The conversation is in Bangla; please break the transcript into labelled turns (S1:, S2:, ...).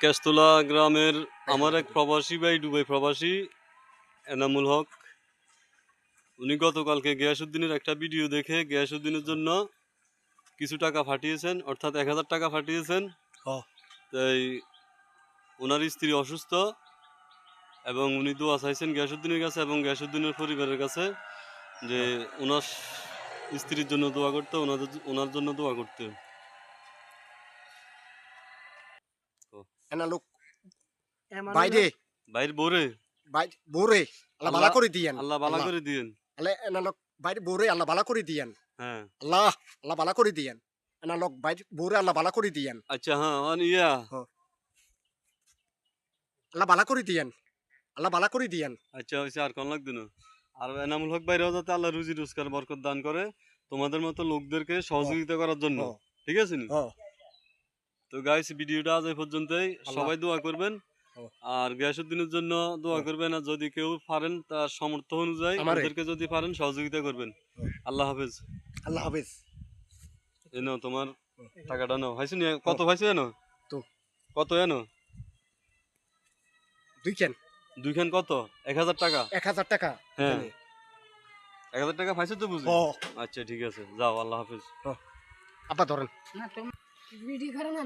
S1: কেস্তলা গ্রামের আমার এক প্রবাসী ভাই, দুবাই প্রবাসী এনামুল হক, উনি গতকালকে গিয়াসউদ্দিনের একটা ভিডিও দেখে গিয়াসউদ্দিনের জন্য কিছু টাকা পাঠিয়েছেন, অর্থাৎ 1000 টাকা পাঠিয়েছেন। তাই ওনার স্ত্রী অসুস্থ এবং উনি দোয়া চাইছেন গিয়াসউদ্দিনের কাছে এবং গিয়াসউদ্দিনের পরিবারের কাছে যে ওনার স্ত্রীর জন্য দোয়া করতে, ওনার জন্য দোয়া করতে।
S2: লোক বাইরে
S1: বাইর বোরে
S2: বোরে আল্লাহ বালা করে দিয়েন,
S1: আল্লাহ বালা করে দিয়েন।
S2: লোক বাইরে বোরে আল্লাহ বালা করে দিয়েন,
S1: হ্যাঁ
S2: আল্লাহ আল্লাহ বালা করে দিয়েন, লোক বাইরে বোরে আল্লাহ বালা করে দিয়েন।
S1: আচ্ছা, হ্যাঁ ইয়া
S2: আল্লাহ বালা করে দিয়েন, আল্লাহ বালা করে দিয়েন।
S1: আচ্ছা হয়েছে, আর কোন লাগবে না। আর এনামুল হক বাইরেও যাতে আল্লাহ রুজি রোজগার বরকত দান করে তোমাদের মতো লোকদেরকে সহযোগিতা করার জন্য, ঠিক আছে নি? তো গাইস, ভিডিওটা আজ এই পর্যন্তই। সবাই দোয়া করবেন আর গিয়াসউদ্দিনের জন্য দোয়া করবেন, আর যদি কেউ পারেন তার সামর্থ্য অনুযায়ী ওদেরকে যদি পারেন সহযোগিতা করবেন। আল্লাহ হাফেজ।
S2: আল্লাহ হাফেজ।
S1: এই নাও তোমার টাকাটা নাও। হাইছে নি? কত পাইছো এনো?
S2: তো
S1: কত এনো? দুইখান কত? 1000 টাকা।
S2: 1000 টাকা।
S1: হ্যাঁ 1000 টাকা পাইছো তো বুঝি? আচ্ছা ঠিক আছে, যাও, আল্লাহ হাফেজ।
S2: আব্বা ধরেন।
S3: ভিডিও করে না।